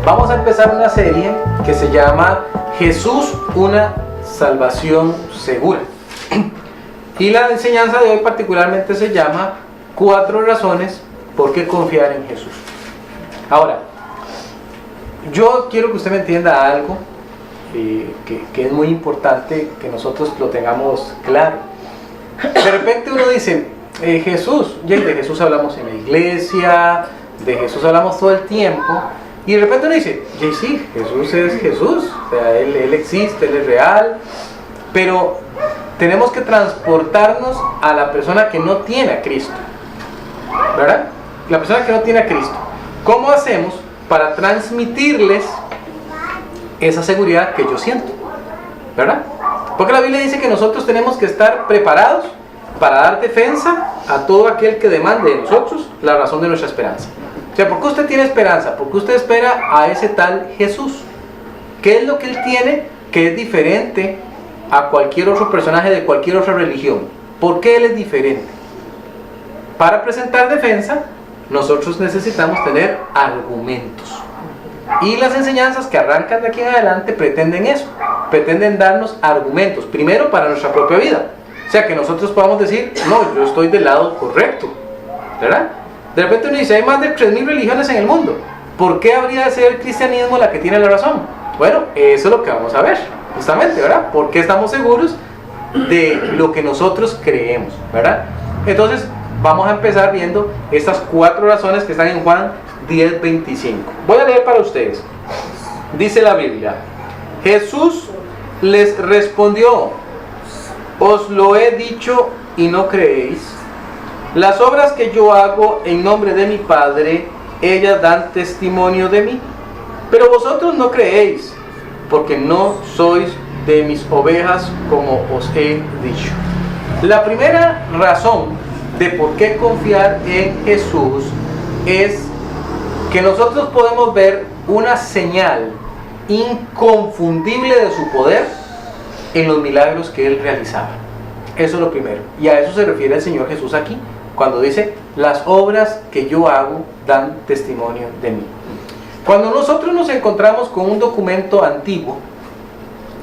Vamos a empezar una serie que se llama Jesús, una salvación segura. Y la enseñanza de hoy particularmente se llama 4 razones por qué confiar en Jesús. Ahora, yo quiero que usted me entienda algo que es muy importante que nosotros lo tengamos claro. De repente uno dice, Jesús, ya de Jesús hablamos en la iglesia, de Jesús hablamos todo el tiempo, y de repente uno dice, sí, Jesús es Jesús, o sea, Él existe, Él es real, pero tenemos que transportarnos a la persona que no tiene a Cristo, ¿verdad? La persona que no tiene a Cristo. ¿Cómo hacemos para transmitirles esa seguridad que yo siento? ¿Verdad? Porque la Biblia dice que nosotros tenemos que estar preparados para dar defensa a todo aquel que demande de nosotros la razón de nuestra esperanza. O sea, ¿por qué usted tiene esperanza? Porque usted espera a ese tal Jesús. ¿Qué es lo que Él tiene que es diferente a cualquier otro personaje de cualquier otra religión? ¿Por qué Él es diferente? Para presentar defensa, nosotros necesitamos tener argumentos. Y las enseñanzas que arrancan de aquí en adelante pretenden eso. Pretenden darnos argumentos, primero para nuestra propia vida. O sea, que nosotros podamos decir, no, yo estoy del lado correcto, ¿verdad? De repente uno dice, hay más de 3.000 religiones en el mundo. ¿Por qué habría de ser el cristianismo la que tiene la razón? Bueno, eso es lo que vamos a ver, justamente, ¿verdad? Porque estamos seguros de lo que nosotros creemos, ¿verdad? Entonces, vamos a empezar viendo estas 4 razones que están en Juan 10:25. Voy a leer para ustedes. Dice la Biblia: Jesús les respondió: os lo he dicho y no creéis. Las obras que yo hago en nombre de mi Padre, ellas dan testimonio de mí. Pero vosotros no creéis, porque no sois de mis ovejas, como os he dicho. La primera razón de por qué confiar en Jesús es que nosotros podemos ver una señal inconfundible de su poder en los milagros que Él realizaba. Eso es lo primero. Y a eso se refiere el Señor Jesús aquí, cuando dice, las obras que yo hago dan testimonio de mí. Cuando nosotros nos encontramos con un documento antiguo,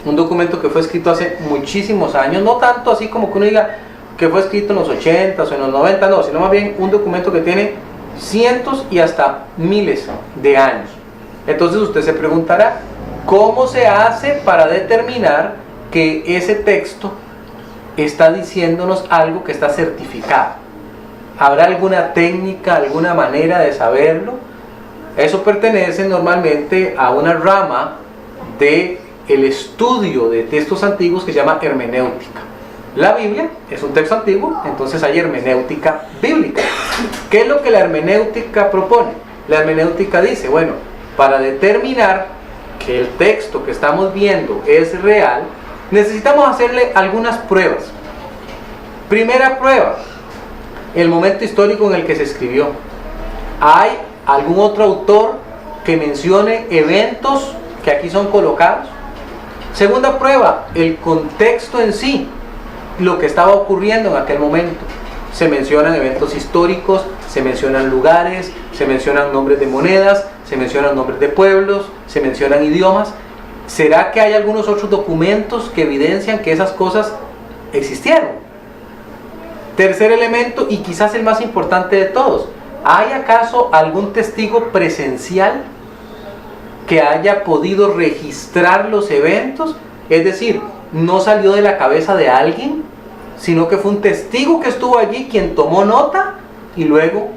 un documento que fue escrito hace muchísimos años, no tanto así como que uno diga que fue escrito en los 80 o en los 90, no, sino más bien un documento que tiene cientos y hasta miles de años. Entonces usted se preguntará, ¿cómo se hace para determinar que ese texto está diciéndonos algo que está certificado? ¿Habrá alguna técnica, alguna manera de saberlo? Eso pertenece normalmente a una rama del estudio de textos antiguos que se llama hermenéutica. La Biblia es un texto antiguo, entonces hay hermenéutica bíblica. ¿Qué es lo que la hermenéutica propone? La hermenéutica dice, bueno, para determinar que el texto que estamos viendo es real, necesitamos hacerle algunas pruebas. Primera prueba, el momento histórico en el que se escribió. ¿Hay algún otro autor que mencione eventos que aquí son colocados? Segunda prueba, el contexto en sí, lo que estaba ocurriendo en aquel momento. Se mencionan eventos históricos, se mencionan lugares, se mencionan nombres de monedas, se mencionan nombres de pueblos, se mencionan idiomas. ¿Será que hay algunos otros documentos que evidencian que esas cosas existieron? Tercer elemento, y quizás el más importante de todos, ¿hay acaso algún testigo presencial que haya podido registrar los eventos? Es decir, no salió de la cabeza de alguien, sino que fue un testigo que estuvo allí quien tomó nota y luego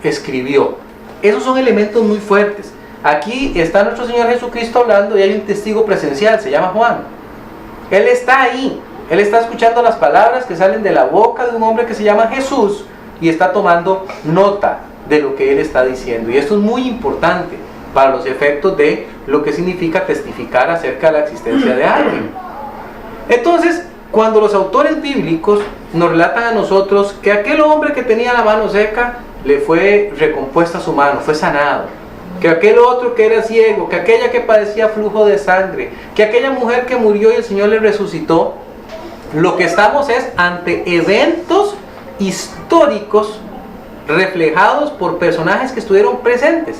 escribió. Esos son elementos muy fuertes. Aquí está nuestro Señor Jesucristo hablando y hay un testigo presencial, se llama Juan. Él está ahí, él está escuchando las palabras que salen de la boca de un hombre que se llama Jesús y está tomando nota de lo que él está diciendo. Y esto es muy importante para los efectos de lo que significa testificar acerca de la existencia de alguien. Entonces, cuando los autores bíblicos nos relatan a nosotros que aquel hombre que tenía la mano seca le fue recompuesta su mano, fue sanado, que aquel otro que era ciego, que aquella que padecía flujo de sangre, que aquella mujer que murió y el Señor le resucitó, lo que estamos es ante eventos históricos reflejados por personajes que estuvieron presentes.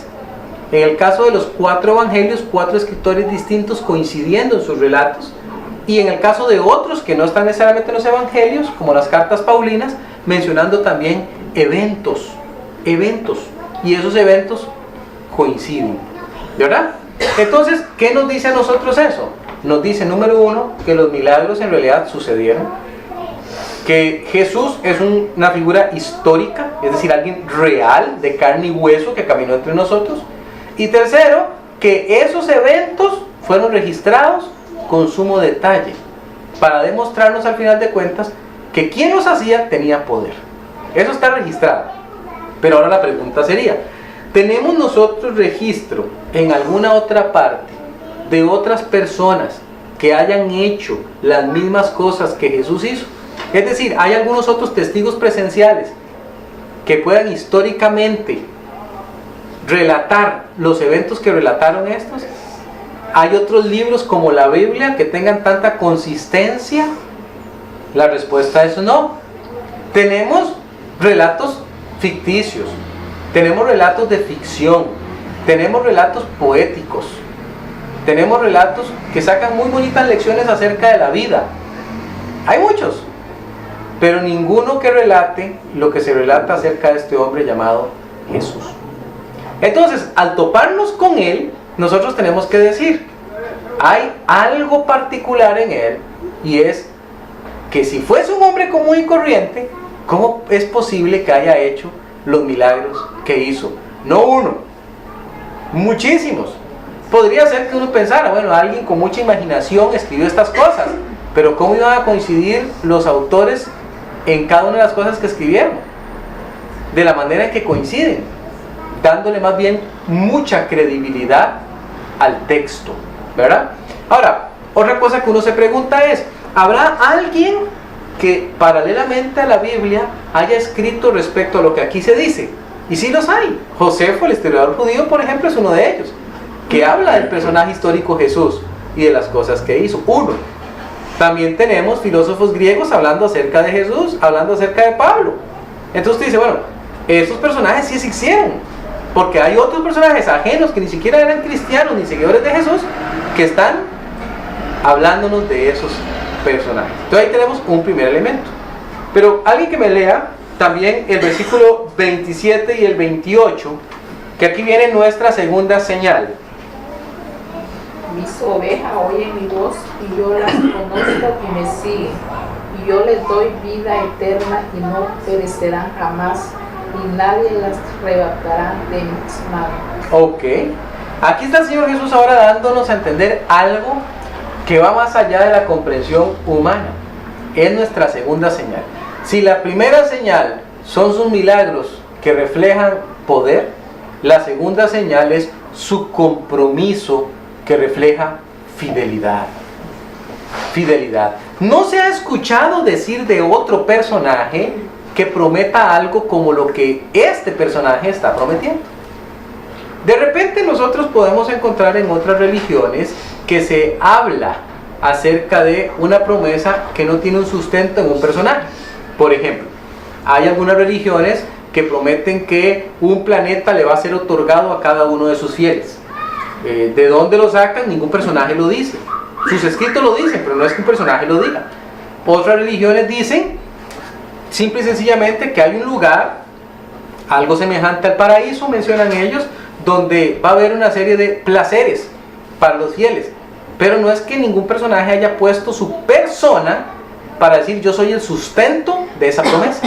En el caso de los 4 evangelios, 4 escritores distintos coincidiendo en sus relatos. Y en el caso de otros que no están necesariamente en los evangelios, como las cartas paulinas, mencionando también eventos. Y esos eventos coinciden, ¿verdad? Entonces, ¿qué nos dice a nosotros eso? Nos dice, número 1, que los milagros en realidad sucedieron, que Jesús es una figura histórica, es decir, alguien real, de carne y hueso, que caminó entre nosotros. Y tercero, que esos eventos fueron registrados con sumo detalle, para demostrarnos al final de cuentas que quien los hacía tenía poder. Eso está registrado. Pero ahora la pregunta sería, ¿tenemos nosotros registro en alguna otra parte de otras personas que hayan hecho las mismas cosas que Jesús hizo? Es decir, ¿hay algunos otros testigos presenciales que puedan históricamente relatar los eventos que relataron estos? ¿Hay otros libros como la Biblia que tengan tanta consistencia? La respuesta es no. Tenemos relatos ficticios, tenemos relatos de ficción, tenemos relatos poéticos, tenemos relatos que sacan muy bonitas lecciones acerca de la vida. Hay muchos, pero ninguno que relate lo que se relata acerca de este hombre llamado Jesús. Entonces, al toparnos con él, nosotros tenemos que decir, hay algo particular en él, y es que si fuese un hombre común y corriente, ¿cómo es posible que haya hecho los milagros que hizo? No uno, muchísimos. Podría ser que uno pensara, bueno, alguien con mucha imaginación escribió estas cosas, pero ¿cómo iban a coincidir los autores en cada una de las cosas que escribieron? De la manera en que coinciden, dándole más bien mucha credibilidad al texto, ¿verdad? Ahora, otra cosa que uno se pregunta es, ¿habrá alguien que paralelamente a la Biblia haya escrito respecto a lo que aquí se dice? Y sí los hay. Josefo, el historiador judío, por ejemplo, es uno de ellos, que habla del personaje histórico Jesús y de las cosas que hizo. Uno. También tenemos filósofos griegos hablando acerca de Jesús, hablando acerca de Pablo. Entonces usted dice, bueno, esos personajes sí existieron, porque hay otros personajes ajenos que ni siquiera eran cristianos ni seguidores de Jesús, que están hablándonos de esos personajes. Entonces ahí tenemos un primer elemento. Pero alguien que me lea también el versículo 27 y el 28, que aquí viene nuestra segunda señal. Mis ovejas oyen mi voz y yo las conozco y me siguen, y yo les doy vida eterna y no perecerán jamás, y nadie las arrebatará de mis manos. Ok, aquí está el Señor Jesús ahora dándonos a entender algo que va más allá de la comprensión humana. Es nuestra segunda señal. Si la primera señal son sus milagros que reflejan poder, la segunda señal es su compromiso que refleja fidelidad. Fidelidad. No se ha escuchado decir de otro personaje que prometa algo como lo que este personaje está prometiendo. De repente nosotros podemos encontrar en otras religiones que se habla acerca de una promesa que no tiene un sustento en un personaje. Por ejemplo, hay algunas religiones que prometen que un planeta le va a ser otorgado a cada uno de sus fieles. ¿De dónde lo sacan? Ningún personaje lo dice. Sus escritos lo dicen, pero no es que un personaje lo diga. Otras religiones dicen simple y sencillamente que hay un lugar, algo semejante al paraíso, mencionan ellos, donde va a haber una serie de placeres para los fieles. Pero no es que ningún personaje haya puesto su persona para decir yo soy el sustento de esa promesa,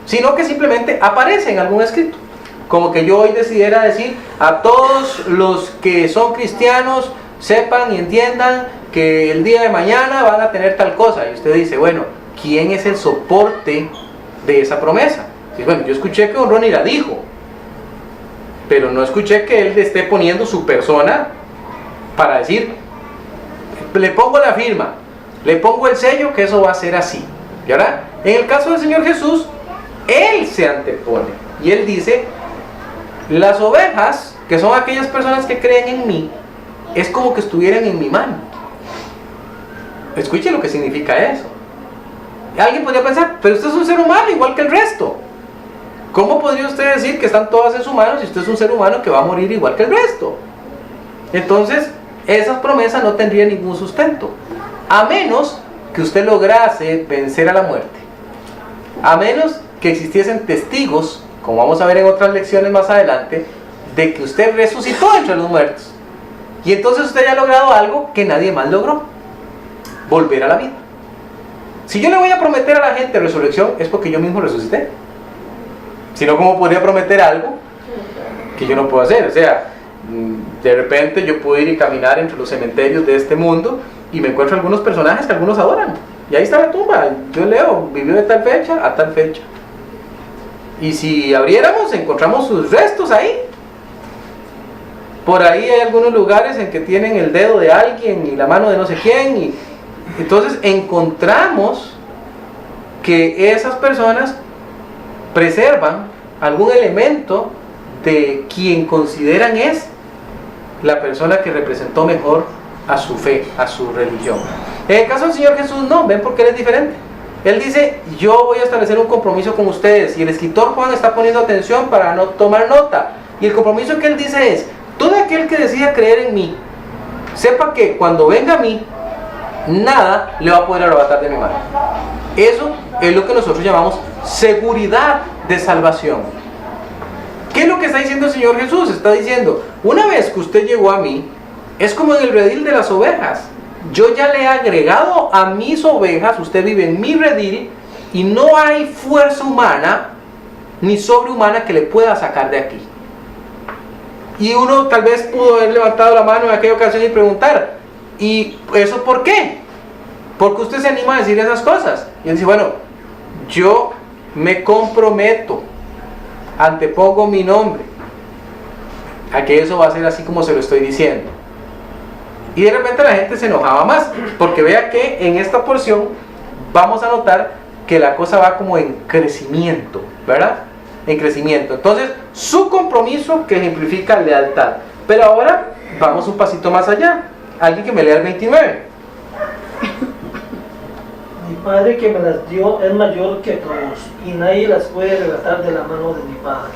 sino que simplemente aparece en algún escrito. Como que yo hoy decidiera decir a todos los que son cristianos sepan y entiendan que el día de mañana van a tener tal cosa. Y usted dice, bueno, ¿quién es el soporte de esa promesa? Y bueno, yo escuché que don Ronnie la dijo, pero no escuché que él esté poniendo su persona para decir, le pongo la firma, le pongo el sello que eso va a ser así. ¿Verdad? En el caso del Señor Jesús, Él se antepone y Él dice, las ovejas, que son aquellas personas que creen en mí, es como que estuvieran en mi mano. Escuche lo que significa eso. Alguien podría pensar, pero usted es un ser humano igual que el resto. ¿Cómo podría usted decir que están todas en su mano si usted es un ser humano que va a morir igual que el resto? Entonces, esas promesas no tendrían ningún sustento, a menos que usted lograse vencer a la muerte, a menos que existiesen testigos, como vamos a ver en otras lecciones más adelante, de que usted resucitó entre los muertos. Y entonces usted ya ha logrado algo que nadie más logró: volver a la vida. Si yo le voy a prometer a la gente resurrección, es porque yo mismo resucité. Si no, ¿cómo podría prometer algo que yo no puedo hacer? O sea, de repente yo puedo ir y caminar entre los cementerios de este mundo y me encuentro algunos personajes que algunos adoran. Y ahí está la tumba. Yo leo, vivió de tal fecha a tal fecha. Y si abriéramos, encontramos sus restos ahí. Por ahí hay algunos lugares en que tienen el dedo de alguien y la mano de no sé quién. Y entonces encontramos que esas personas preservan algún elemento de quien consideran es la persona que representó mejor a su fe, a su religión. En el caso del Señor Jesús no, ven por qué Él es diferente. Él dice: yo voy a establecer un compromiso con ustedes, y el escritor Juan está poniendo atención para no tomar nota, y el compromiso que él dice es: todo aquel que decida creer en mí, sepa que cuando venga a mí, nada le va a poder arrebatar de mi mano. Eso es lo que nosotros llamamos seguridad de salvación. ¿Qué es lo que está diciendo el Señor Jesús? Está diciendo: una vez que usted llegó a mí, es como en el redil de las ovejas. Yo ya le he agregado a mis ovejas, usted vive en mi redil, y no hay fuerza humana ni sobrehumana que le pueda sacar de aquí. Y uno tal vez pudo haber levantado la mano en aquella ocasión y preguntar: ¿y eso por qué? ¿Por qué usted se anima a decir esas cosas? Y él dice: bueno, yo me comprometo, antepongo mi nombre a que eso va a ser así como se lo estoy diciendo. Y de repente la gente se enojaba más, porque vea que en esta porción vamos a notar que la cosa va como en crecimiento, ¿verdad? En crecimiento. Entonces, su compromiso que ejemplifica lealtad. Pero ahora vamos un pasito más allá. Alguien que me lea el 29. Mi Padre que me las dio es mayor que todos, y nadie las puede arrebatar de la mano de mi Padre.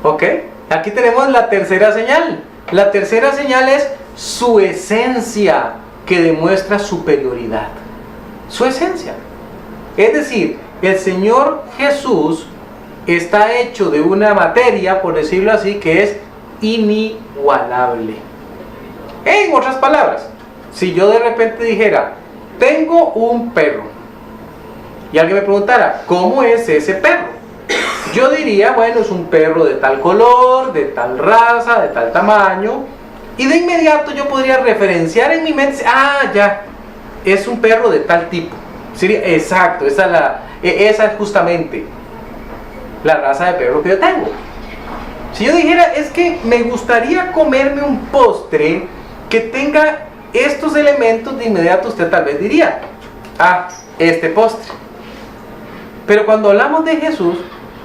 Ok. Aquí tenemos la tercera señal. La tercera señal es su esencia, que demuestra superioridad. Su esencia. Es decir, el Señor Jesús está hecho de una materia, por decirlo así, que es inigualable. En otras palabras, si yo de repente dijera: tengo un perro, y alguien me preguntara: ¿cómo es ese perro? Yo diría: bueno, es un perro de tal color, de tal raza, de tal tamaño, y de inmediato yo podría referenciar en mi mente: ah, ya, es un perro de tal tipo. Sería exacto, esa es justamente la raza de perro que yo tengo. Si yo dijera: es que me gustaría comerme un postre que tenga estos elementos, de inmediato usted tal vez diría: ah, este postre. Pero cuando hablamos de Jesús,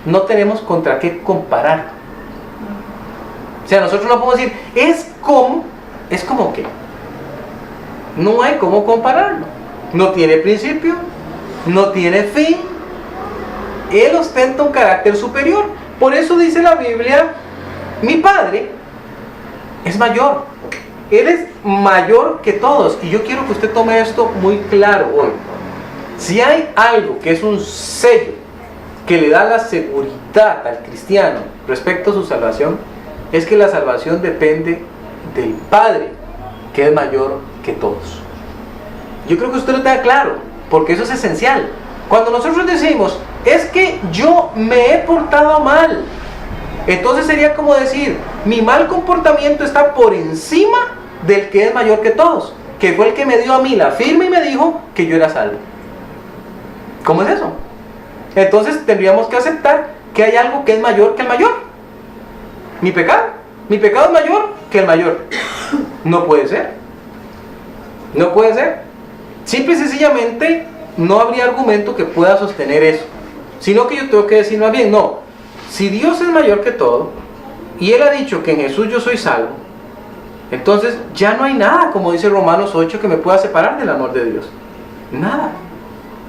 no tenemos contra qué comparar. O sea, nosotros no podemos decir: es como que. No hay cómo compararlo. No tiene principio, no tiene fin. Él ostenta un carácter superior. Por eso dice la Biblia: mi Padre es mayor. Él es mayor que todos. Y yo quiero que usted tome esto muy claro hoy. Si hay algo que es un sello que le da la seguridad al cristiano respecto a su salvación, es que la salvación depende del Padre, que es mayor que todos. Yo creo que usted lo tenga claro, porque eso es esencial. Cuando nosotros decimos: es que yo me he portado mal, entonces sería como decir: mi mal comportamiento está por encima del que es mayor que todos, que fue el que me dio a mí la firma y me dijo que yo era salvo. ¿Cómo es eso? Entonces tendríamos que aceptar que hay algo que es mayor que el mayor. Mi pecado es mayor que el mayor. No puede ser. No puede ser. Simple y sencillamente no habría argumento que pueda sostener eso, sino que yo tengo que decir más bien: no, si Dios es mayor que todo y Él ha dicho que en Jesús yo soy salvo, entonces ya no hay nada, como dice Romanos 8, que me pueda separar del amor de Dios. Nada.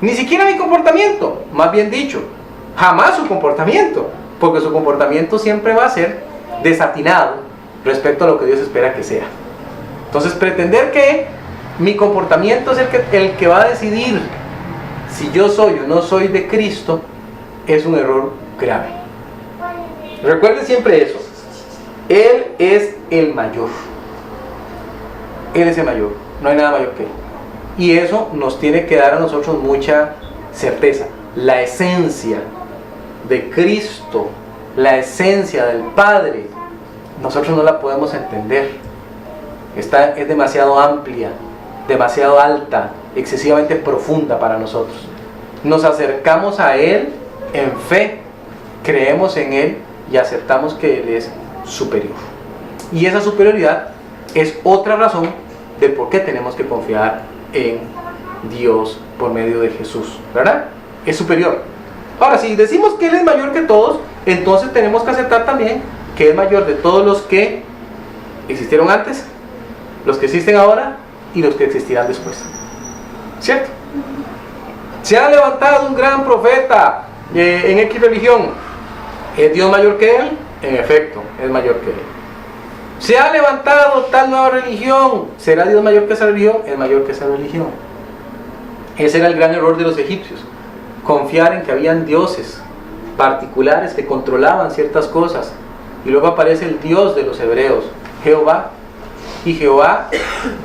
Ni siquiera mi comportamiento, más bien dicho, jamás su comportamiento, porque su comportamiento siempre va a ser desatinado respecto a lo que Dios espera que sea. Entonces, pretender que mi comportamiento es el que va a decidir si yo soy o no soy de Cristo es un error grave. Recuerde siempre eso. Él es el mayor. Él es el mayor. No hay nada mayor que Él. Y eso nos tiene que dar a nosotros mucha certeza. La esencia de Cristo, la esencia del Padre, nosotros no la podemos entender. Es demasiado amplia, demasiado alta, excesivamente profunda para nosotros. Nos acercamos a Él en fe, creemos en Él y aceptamos que Él es superior. Y esa superioridad es otra razón de por qué tenemos que confiar en Dios por medio de Jesús, ¿verdad? Es superior. Ahora, si decimos que Él es mayor que todos, entonces tenemos que aceptar también que es mayor de todos los que existieron antes, los que existen ahora y los que existirán después. ¿Cierto? Se ha levantado un gran profeta en X religión. ¿Es Dios mayor que él? En efecto, es mayor que él. Se ha levantado tal nueva religión. ¿Será Dios mayor que esa religión? Es mayor que esa religión. Ese era el gran error de los egipcios. Confiar en que habían dioses particulares que controlaban ciertas cosas. Y luego aparece el Dios de los hebreos, Jehová. Y Jehová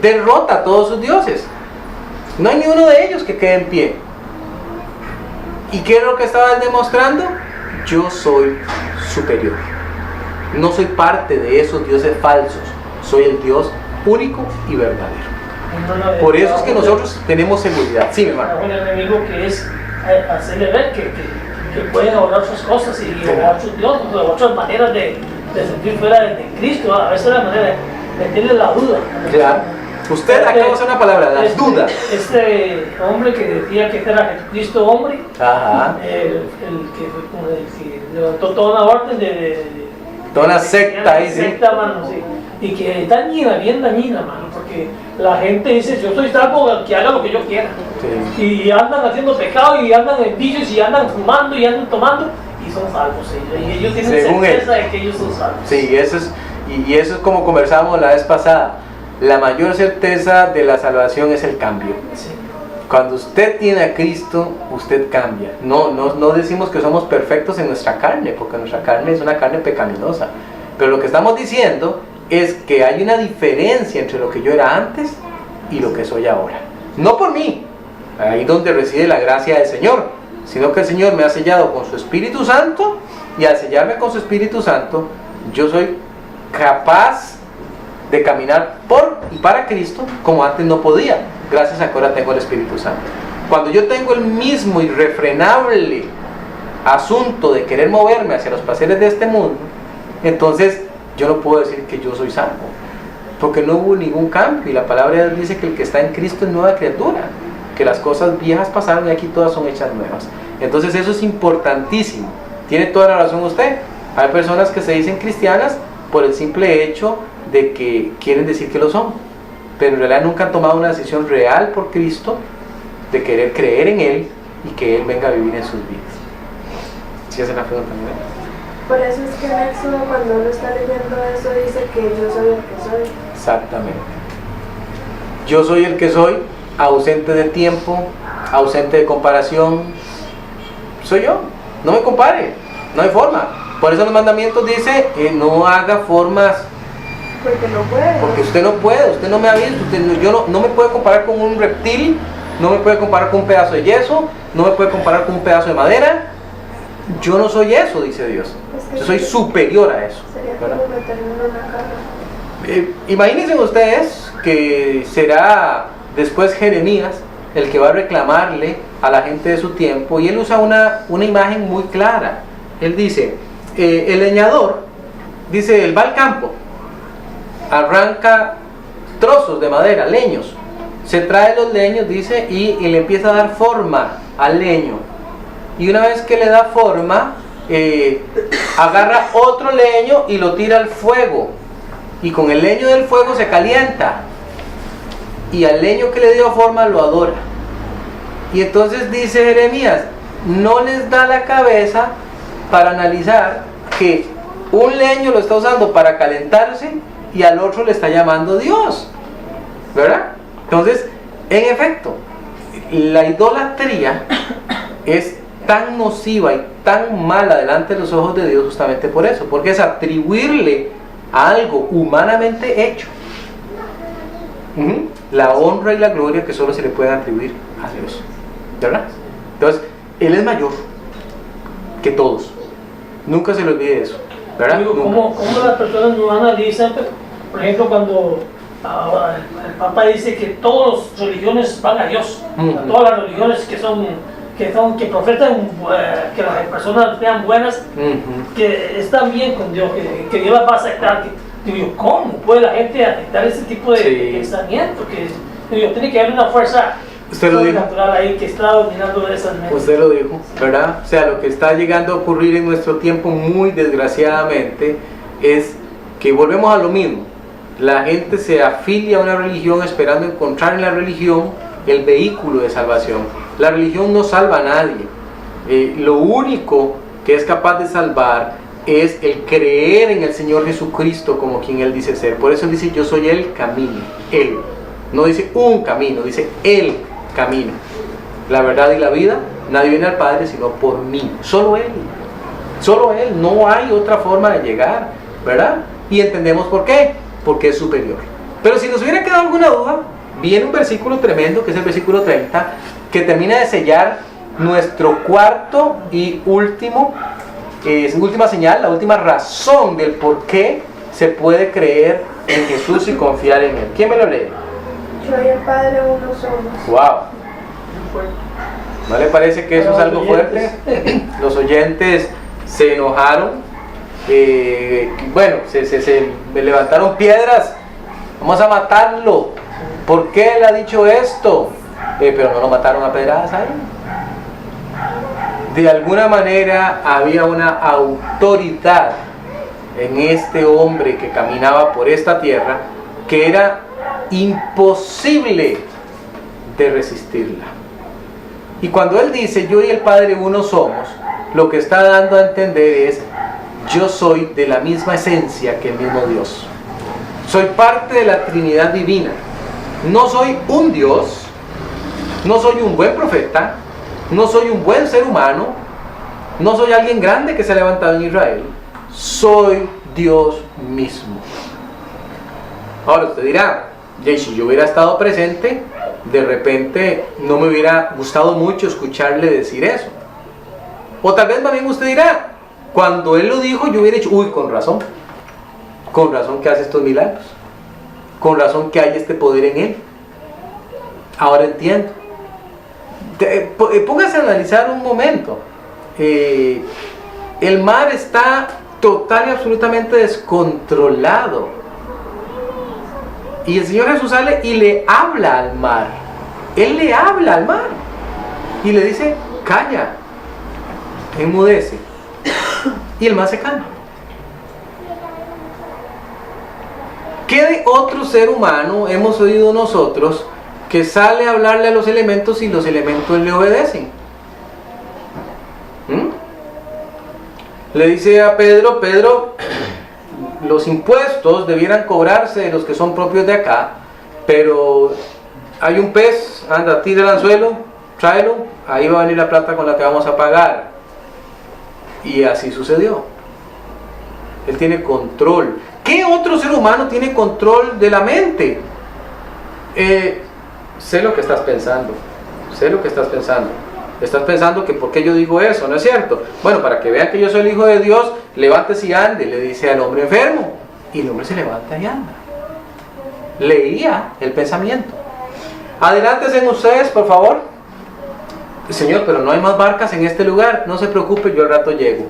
derrota a todos sus dioses. No hay ni uno de ellos que quede en pie. ¿Y qué es lo que estaban demostrando? Yo soy superior. No soy parte de esos dioses falsos. Soy el Dios único y verdadero. Por eso es que nosotros tenemos seguridad. Sí, mi hermano. Un enemigo que es hacerle ver que pueden ahorrar sus cosas y ahorrar sus dioses, otras maneras de sentir fuera de Cristo. A veces la manera de meterle la duda. Claro. Usted acaba de usar una palabra, las dudas. Este hombre que decía que era Jesucristo hombre, Ajá. el que levantó toda una orden toda una secta ahí, sí. Secta, mano, sí. Y que es dañina, bien dañina, mano, porque la gente dice, yo soy salvo, que haga lo que yo quiera. Sí. Y andan haciendo pecado, y andan en vicios, y andan fumando, y andan tomando, y son salvos ellos. Y ellos tienen certeza de que ellos son salvos. Sí, y eso es como conversábamos la vez pasada. La mayor certeza de la salvación es el cambio. Sí. Cuando usted tiene a Cristo, usted cambia. No decimos que somos perfectos en nuestra carne, porque nuestra carne es una carne pecaminosa. Pero lo que estamos diciendo es que hay una diferencia entre lo que yo era antes y lo que soy ahora. No por mí, ahí donde reside la gracia del Señor, sino que el Señor me ha sellado con su Espíritu Santo, y al sellarme con su Espíritu Santo, yo soy capaz de caminar por y para Cristo como antes no podía, gracias a que ahora tengo el Espíritu Santo. Cuando yo tengo el mismo irrefrenable asunto de querer moverme hacia los placeres de este mundo, entonces yo no puedo decir que yo soy salvo, porque no hubo ningún cambio, y la palabra de Dios dice que el que está en Cristo es nueva criatura, que las cosas viejas pasaron y aquí todas son hechas nuevas. Entonces eso es importantísimo. Tiene toda la razón usted. Hay personas que se dicen cristianas por el simple hecho de que quieren decir que lo son, pero en realidad nunca han tomado una decisión real por Cristo de querer creer en Él y que Él venga a vivir en sus vidas. ¿Sí hacen la pregunta? Por eso es que en Éxodo, cuando uno está leyendo eso, dice que yo soy el que soy. Exactamente. Yo soy el que soy, ausente de tiempo, ausente de comparación. Soy yo. No me compare, no hay forma. Por eso los mandamientos dice no haga formas. Porque no puede. Porque usted no puede, usted no me ha visto, yo no me puede comparar con un reptil, no me puede comparar con un pedazo de yeso, no me puede comparar con un pedazo de madera. Yo no soy eso, dice Dios. Yo soy superior a eso. Sería como meterme en una caja. Imagínense ustedes que será después Jeremías el que va a reclamarle a la gente de su tiempo, y él usa una imagen muy clara. Él dice, el leñador, dice, él va al campo, arranca trozos de madera, leños, se trae los leños, dice, y le empieza a dar forma al leño, y una vez que le da forma, agarra otro leño y lo tira al fuego, y con el leño del fuego se calienta, y al leño que le dio forma lo adora. Y entonces dice Jeremías, no les da la cabeza para analizar que un leño lo está usando para calentarse y al otro le está llamando Dios, ¿verdad? Entonces, en efecto, la idolatría es tan nociva y tan mala delante de los ojos de Dios justamente por eso, porque es atribuirle a algo humanamente hecho la honra y la gloria que solo se le pueden atribuir a Dios, ¿verdad? Entonces, Él es mayor que todos, nunca se le olvide eso, ¿verdad? Digo, ¿cómo las personas no analizan? Por ejemplo, cuando el Papa dice que todas las religiones van a Dios, todas las religiones que profetan que las personas sean buenas, que están bien con Dios, que Dios las va a aceptar. Digo, ¿cómo puede la gente aceptar ese tipo de pensamiento? Tiene que haber una fuerza natural ahí que está dominando esas mentes. Usted lo dijo, ¿verdad? O sea, lo que está llegando a ocurrir en nuestro tiempo, muy desgraciadamente, es que volvemos a lo mismo. La gente se afilia a una religión esperando encontrar en la religión el vehículo de salvación. La religión no salva a nadie. Lo único que es capaz de salvar es el creer en el Señor Jesucristo como quien Él dice ser. Por eso Él dice: yo soy el camino. Él. No dice un camino, dice el camino. La verdad y la vida. Nadie viene al Padre sino por mí. Solo Él. Solo Él. No hay otra forma de llegar, ¿verdad? Y entendemos por qué. Porque es superior. Pero si nos hubiera quedado alguna duda, viene un versículo tremendo, que es el versículo 30, que termina de sellar nuestro cuarto y última señal, la última razón del por qué se puede creer en Jesús y confiar en Él. ¿Quién me lo lee? Yo y el Padre uno somos. ¡Wow! ¿No le parece que eso es algo fuerte? Los oyentes se enojaron. Bueno, se levantaron piedras. Vamos a matarlo. ¿Por qué él ha dicho esto? Pero no lo mataron a pedradas a él. De alguna manera había una autoridad en este hombre que caminaba por esta tierra que era imposible de resistirla. Y cuando él dice: yo y el Padre uno somos, lo que está dando a entender es: yo soy de la misma esencia que el mismo Dios. Soy parte de la Trinidad divina. No soy un Dios, no soy un buen profeta, no soy un buen ser humano, no soy alguien grande que se ha levantado en Israel. Soy Dios mismo. Ahora usted dirá: si yo hubiera estado presente, de repente no me hubiera gustado mucho escucharle decir eso. O tal vez también usted dirá: cuando él lo dijo, yo hubiera dicho: uy, con razón que hace estos milagros, con razón que hay este poder en él. Ahora entiendo. Póngase a analizar un momento. El mar está total y absolutamente descontrolado, y el Señor Jesús sale y le habla al mar. Él le habla al mar y le dice: calla, enmudece. Y el mar se calma. ¿Qué de otro ser humano hemos oído nosotros que sale a hablarle a los elementos y los elementos le obedecen? Le dice a Pedro: Pedro, los impuestos debieran cobrarse de los que son propios de acá, pero hay un pez, anda, tira el anzuelo, tráelo, ahí va a venir la plata con la que vamos a pagar. Y así sucedió. Él tiene control. ¿Qué otro ser humano tiene control de la mente? Sé lo que estás pensando. Sé lo que estás pensando. Estás pensando que ¿por qué yo digo eso? ¿No es cierto? Bueno, para que vean que yo soy el Hijo de Dios, levántese y ande, le dice al hombre enfermo. Y el hombre se levanta y anda. Leía el pensamiento. Adelántense ustedes, por favor. Señor, pero no hay más barcas en este lugar. No se preocupe, yo al rato llego.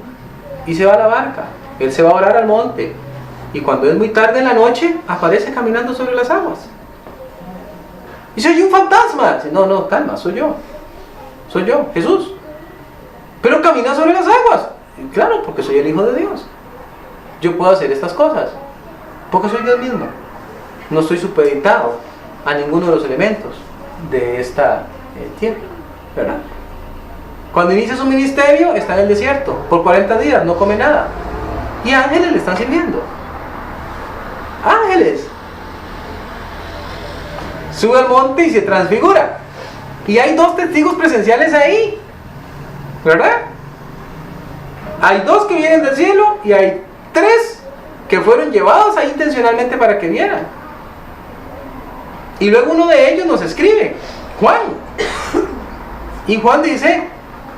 Y se va a la barca. Él se va a orar al monte. Y cuando es muy tarde en la noche, aparece caminando sobre las aguas. Y soy un fantasma. No, calma, soy yo. Soy yo, Jesús. Pero camina sobre las aguas. Y claro, porque soy el Hijo de Dios. Yo puedo hacer estas cosas porque soy Dios mismo. No estoy supeditado a ninguno de los elementos de esta tierra, ¿verdad? Cuando inicia su ministerio, está en el desierto. Por 40 días, no come nada. Y ángeles le están sirviendo. Ángeles. Sube al monte y se transfigura. Y hay 2 testigos presenciales ahí. ¿Verdad? Hay 2 que vienen del cielo y hay 3 que fueron llevados ahí intencionalmente para que vieran. Y luego uno de ellos nos escribe, Juan. Y Juan dice,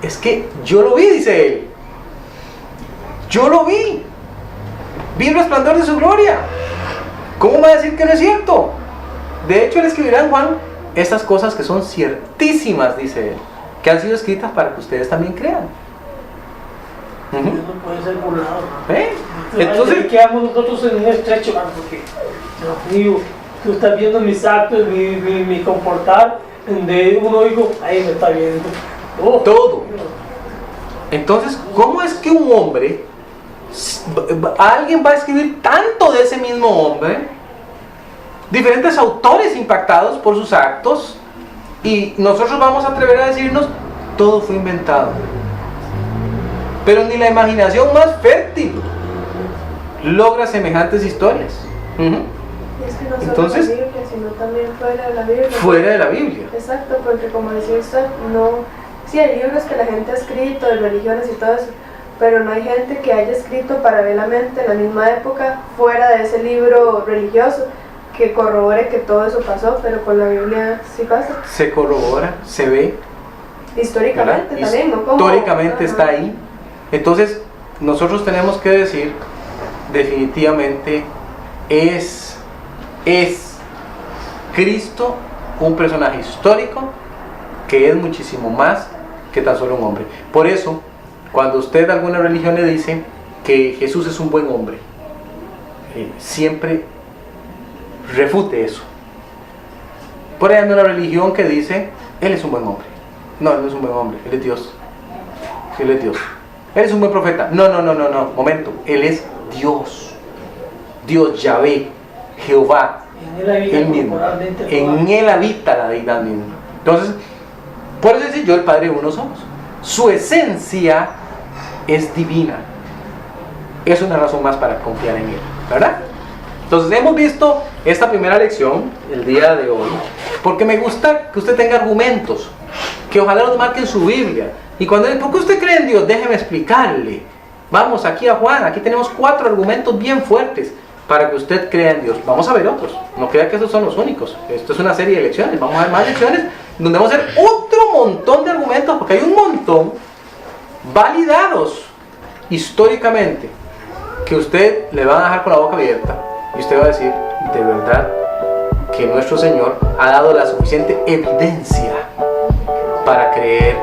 es que yo lo vi, dice él. Yo lo vi. Vi el resplandor de su gloria. ¿Cómo va a decir que no es cierto? De hecho, él escribirá en Juan estas cosas que son ciertísimas, dice él, que han sido escritas para que ustedes también crean. Eso no puede ser burlado, ¿no? Entonces quedamos nosotros en un estrecho, ¿no? Porque, Dios mío, tú estás viendo mis actos, mi comportar, donde uno dijo, ahí me está viendo. Oh, todo. Entonces, ¿cómo es que un hombre, alguien va a escribir tanto de ese mismo hombre? Diferentes autores impactados por sus actos, y nosotros vamos a atrever a decirnos, todo fue inventado. Pero ni la imaginación más fértil logra semejantes historias. Y es que no solo Entonces, la Biblia, sino también fuera de la Biblia. Fuera de la Biblia. Exacto, porque como decía usted, no... Sí, hay libros que la gente ha escrito, de religiones y todo eso, pero no hay gente que haya escrito paralelamente en la misma época, fuera de ese libro religioso, que corrobore que todo eso pasó, pero con la Biblia sí pasa. Se corrobora, se ve. Históricamente ¿verdad? también, ¿no? Históricamente está ahí. Entonces, nosotros tenemos que decir, definitivamente, es Cristo un personaje histórico que es muchísimo más que tan solo un hombre. Por eso, cuando usted de alguna religión le dice que Jesús es un buen hombre, siempre refute eso. Por ahí anda una religión que dice, Él es un buen hombre. No, Él no es un buen hombre, Él es Dios. Él es Dios. Él es un buen profeta. No, momento. Él es Dios. Dios, Yahvé, Jehová. Él mismo. En Él habita la deidad misma. Entonces, por eso decir yo, el Padre uno somos. Su esencia es divina. Es una razón más para confiar en Él, ¿verdad? Entonces hemos visto esta primera lección el día de hoy, porque me gusta que usted tenga argumentos, que ojalá los marque en su Biblia. Y cuando ¿por qué usted cree en Dios? Déjeme explicarle. Vamos aquí a Juan, aquí tenemos 4 argumentos bien fuertes para que usted crea en Dios. Vamos a ver otros, no crea que estos son los únicos. Esto es una serie de lecciones, vamos a ver más lecciones donde vamos a ver otro montón de argumentos, porque hay un montón validados históricamente que usted le va a dejar con la boca abierta y usted va a decir, de verdad que nuestro Señor ha dado la suficiente evidencia para creer